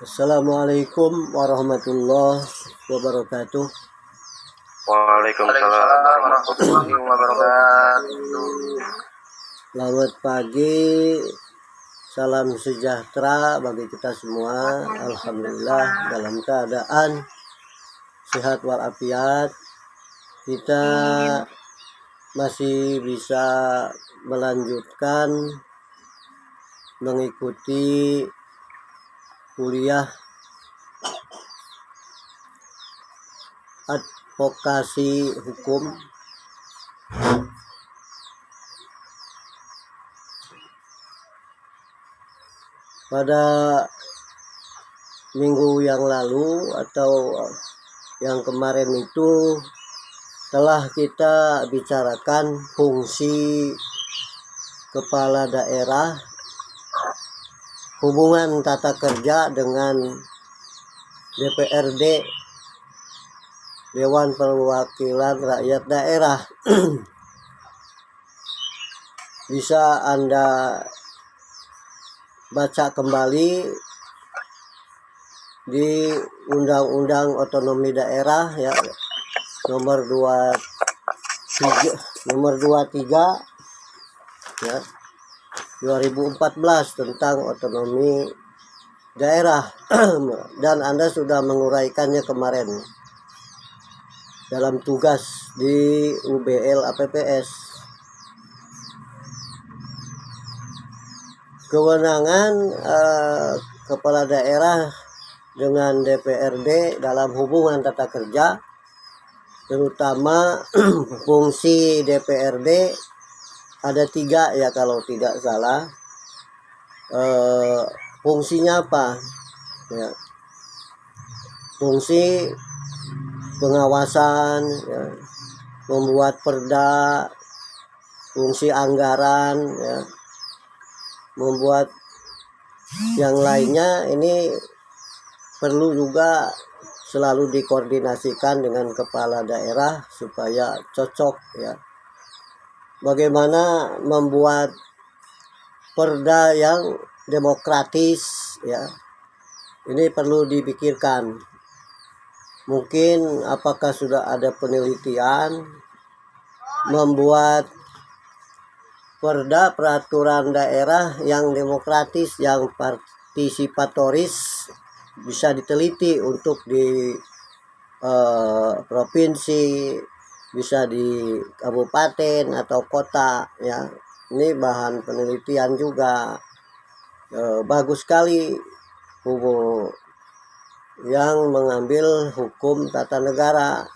Assalamualaikum warahmatullahi wabarakatuh. Waalaikumsalam warahmatullahi wabarakatuh. Selamat pagi, salam sejahtera bagi kita semua. Alhamdulillah dalam keadaan sehat walafiat. Kita masih bisa melanjutkan mengikuti kuliah advokasi hukum pada minggu yang lalu atau yang kemarin itu telah kita bicarakan fungsi kepala daerah, hubungan tata kerja dengan DPRD, Dewan Perwakilan Rakyat Daerah. Bisa Anda baca kembali di Undang-Undang Otonomi Daerah ya, nomor 23 ya 2014 tentang otonomi daerah. Dan Anda sudah menguraikannya kemarin dalam tugas di UBL APPS. Kewenangan kepala daerah dengan DPRD dalam hubungan tata kerja, terutama fungsi DPRD ada 3 ya kalau tidak salah. Fungsinya apa ya? Fungsi pengawasan ya, membuat perda, fungsi anggaran ya, membuat yang lainnya. Ini perlu juga selalu dikoordinasikan dengan kepala daerah supaya cocok ya. Bagaimana membuat perda yang demokratis ya, ini perlu dipikirkan. Mungkin apakah sudah ada penelitian membuat perda peraturan daerah yang demokratis, yang partisipatoris, bisa diteliti untuk di provinsi, bisa di kabupaten atau kota ya. Ini bahan penelitian juga. Bagus sekali yang mengambil hukum tata negara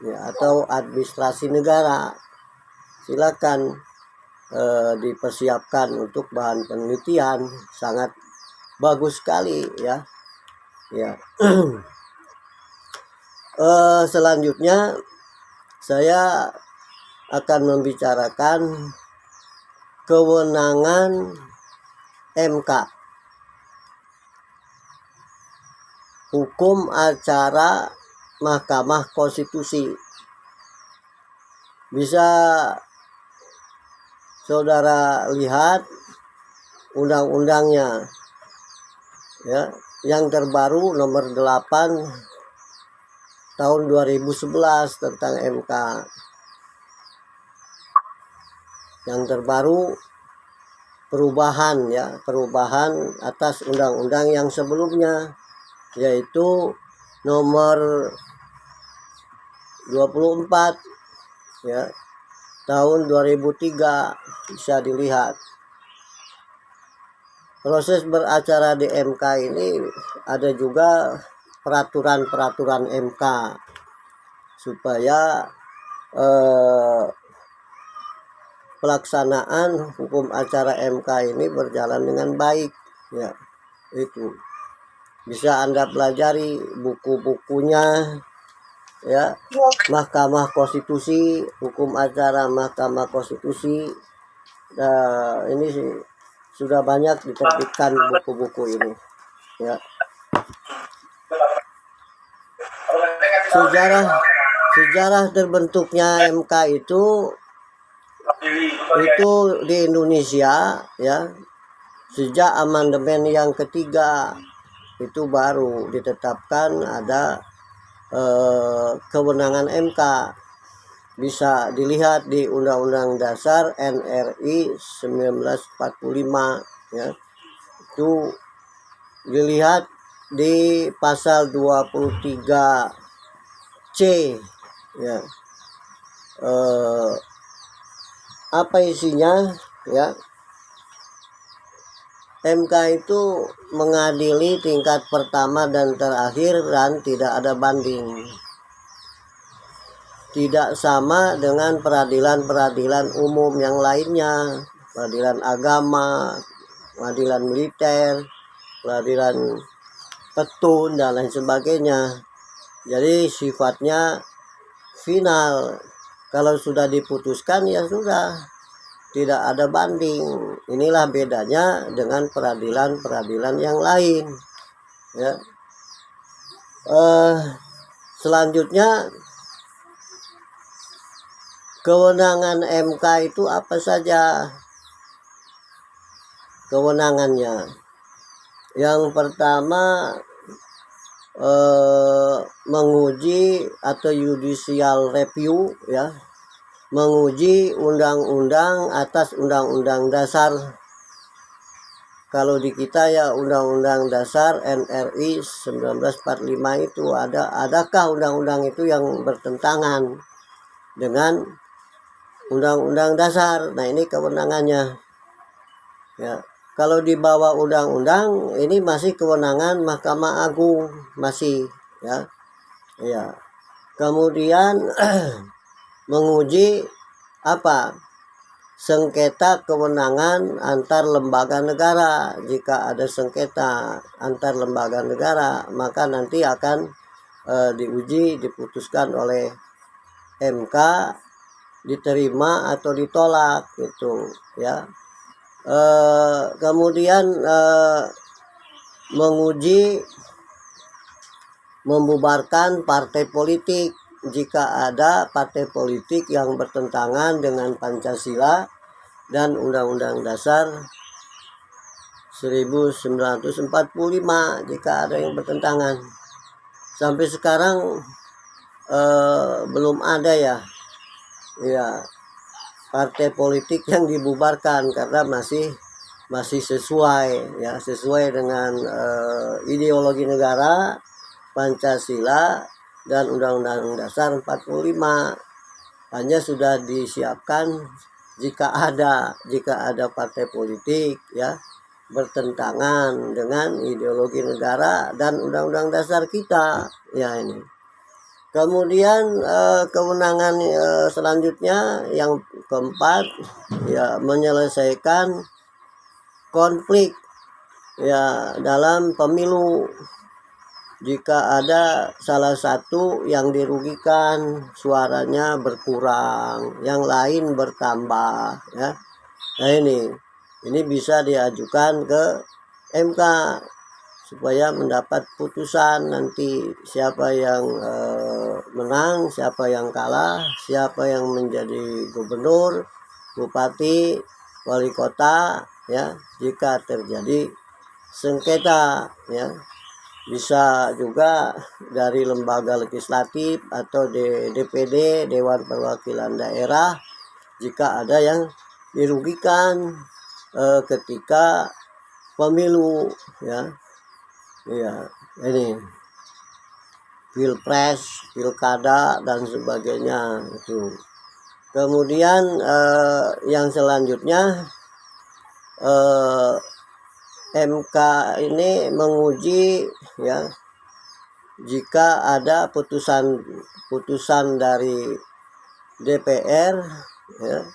ya, atau administrasi negara. Silakan dipersiapkan untuk bahan penelitian, sangat bagus sekali ya. Selanjutnya saya akan membicarakan kewenangan MK, hukum acara Mahkamah Konstitusi. Bisa saudara lihat undang-undangnya ya, yang terbaru nomor 8 tahun 2011 tentang MK. Yang terbaru perubahan ya, perubahan atas undang-undang yang sebelumnya, yaitu nomor 24 ya tahun 2003. Bisa dilihat proses beracara di MK ini. Ada juga peraturan-peraturan MK supaya pelaksanaan hukum acara MK ini berjalan dengan baik ya. Itu bisa Anda pelajari buku-bukunya ya, Mahkamah Konstitusi, hukum acara Mahkamah Konstitusi. Ini sih sudah banyak diterbitkan buku-buku ini ya. Sejarah terbentuknya MK itu di Indonesia ya, sejak amandemen yang ketiga itu baru ditetapkan ada kewenangan MK. Bisa dilihat di Undang-Undang Dasar NRI 1945 ya. Itu dilihat di pasal 23C ya. Apa isinya ya? MK itu mengadili tingkat pertama dan terakhir dan tidak ada banding. Tidak sama dengan peradilan-peradilan umum yang lainnya, peradilan agama, peradilan militer, peradilan petun dan lain sebagainya. Jadi sifatnya final. Kalau sudah diputuskan ya sudah, tidak ada banding. Inilah bedanya dengan peradilan-peradilan yang lain ya. Selanjutnya, kewenangan MK itu apa saja kewenangannya? Yang pertama, menguji atau judicial review ya, menguji undang-undang atas undang-undang dasar. Kalau di kita ya Undang-Undang Dasar NRI 1945 itu adakah undang-undang itu yang bertentangan dengan Undang-Undang Dasar. Nah, ini kewenangannya ya. Kalau di bawah undang-undang ini masih kewenangan Mahkamah Agung masih ya. Ya. Kemudian menguji apa? Sengketa kewenangan antar lembaga negara. Jika ada sengketa antar lembaga negara, maka nanti akan diuji, diputuskan oleh MK, diterima atau ditolak gitu ya. Kemudian menguji membubarkan partai politik jika ada partai politik yang bertentangan dengan Pancasila dan Undang-Undang Dasar 1945 jika ada yang bertentangan. Sampai sekarang belum ada ya partai politik yang dibubarkan karena masih sesuai dengan ideologi negara Pancasila dan Undang-Undang Dasar 45. Hanya sudah disiapkan jika ada partai politik ya bertentangan dengan ideologi negara dan Undang-Undang Dasar kita ya ini. Kemudian kewenangan selanjutnya yang keempat ya menyelesaikan konflik ya dalam pemilu. Jika ada salah satu yang dirugikan, suaranya berkurang, yang lain bertambah ya. Nah, ini bisa diajukan ke MK supaya mendapat putusan nanti siapa yang menang, siapa yang kalah, siapa yang menjadi gubernur, bupati, wali kota ya. Jika terjadi sengketa ya, bisa juga dari lembaga legislatif atau DPD, Dewan Perwakilan Daerah, jika ada yang dirugikan ketika pemilu ya. Ya, ini pilpres, pilkada dan sebagainya itu. Kemudian yang selanjutnya MK ini menguji ya jika ada putusan dari DPR ya,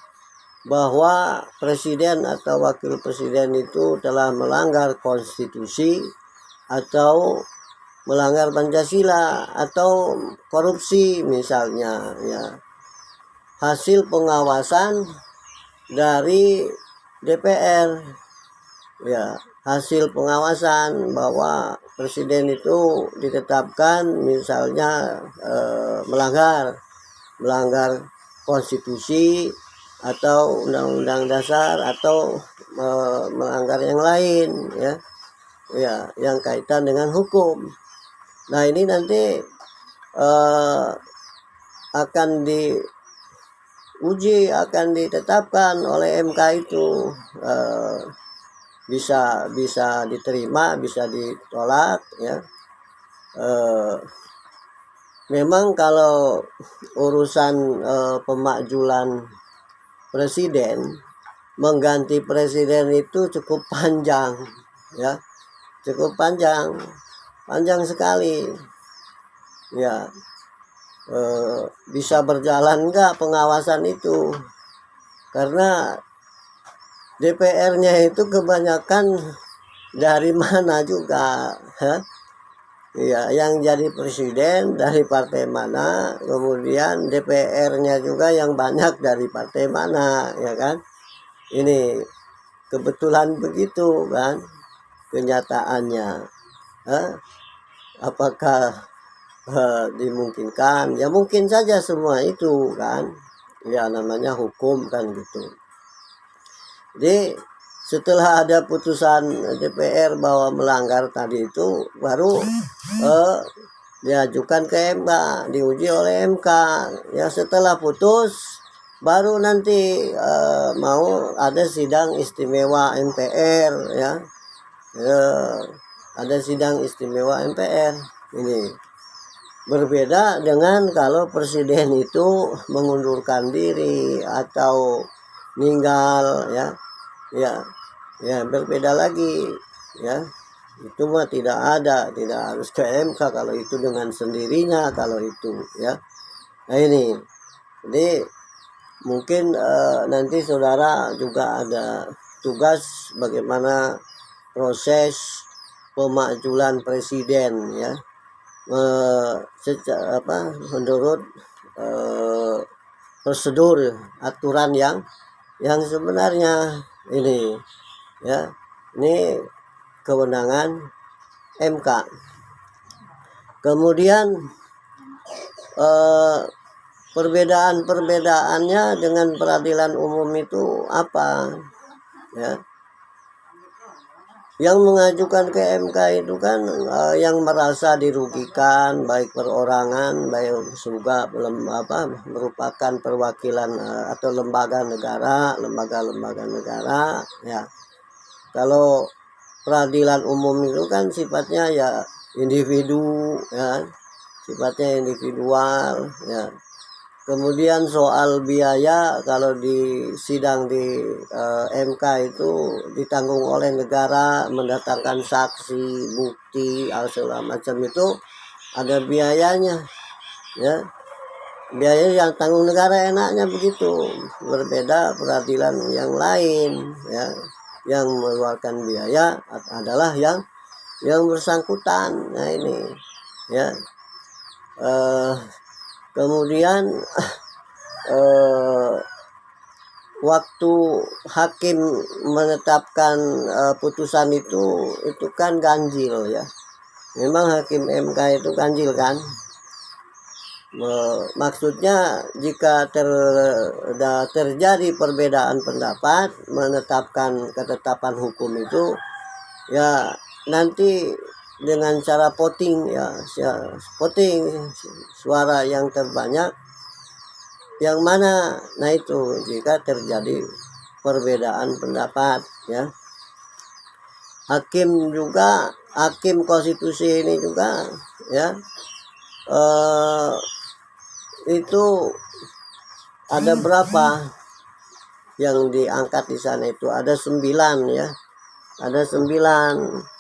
bahwa presiden atau wakil presiden itu telah melanggar konstitusi atau melanggar Pancasila atau korupsi misalnya ya. Hasil pengawasan dari DPR ya, hasil pengawasan bahwa presiden itu ditetapkan misalnya melanggar konstitusi atau undang-undang dasar atau melanggar yang lain ya. ya yang kaitan dengan hukum. Nah ini nanti akan diuji, akan ditetapkan oleh MK itu, bisa diterima, bisa ditolak ya. Memang kalau urusan pemakzulan presiden, mengganti presiden itu cukup panjang ya, cukup panjang sekali ya. Bisa berjalan enggak pengawasan itu, karena DPR-nya itu kebanyakan dari mana juga ya, yang jadi presiden dari partai mana, kemudian DPR-nya juga yang banyak dari partai mana, ya kan. Ini kebetulan begitu kan kenyataannya. Apakah dimungkinkan? Ya mungkin saja semua itu kan, ya namanya hukum kan gitu. Jadi setelah ada putusan DPR bahwa melanggar tadi itu, baru diajukan ke MK, diuji oleh MK. Ya setelah putus, baru nanti mau ada sidang istimewa MPR ya. Ada sidang istimewa MPR. Ini berbeda dengan kalau presiden itu mengundurkan diri atau meninggal ya. Ya berbeda lagi ya. Itu mah tidak harus ke MK kalau itu dengan sendirinya, kalau itu ya. Nah ini jadi mungkin nanti saudara juga ada tugas bagaimana proses pemakzulan presiden ya, menurut prosedur aturan yang sebenarnya ini ya. Ini kewenangan MK. Kemudian perbedaan-perbedaannya dengan peradilan umum itu apa ya? Yang mengajukan ke MK itu kan yang merasa dirugikan, baik perorangan, baik juga merupakan perwakilan atau lembaga-lembaga negara ya. Kalau peradilan umum itu kan sifatnya ya individu ya, sifatnya individual ya. Kemudian soal biaya, kalau di sidang di MK itu ditanggung oleh negara, mendatangkan saksi, bukti, segala macam itu ada biayanya ya. Biaya yang tanggung negara, enaknya begitu. Berbeda peradilan yang lain ya, yang mengeluarkan biaya adalah yang bersangkutan. Nah ini ya. Kemudian waktu hakim menetapkan putusan itu kan ganjil ya. Memang hakim MK itu ganjil kan. Maksudnya jika terjadi perbedaan pendapat, menetapkan ketetapan hukum itu ya nanti dengan cara voting ya, voting suara yang terbanyak yang mana. Nah itu jika terjadi perbedaan pendapat ya. Hakim konstitusi ini juga ya, itu ada berapa yang diangkat di sana itu? Ada 9 ya, ada 9.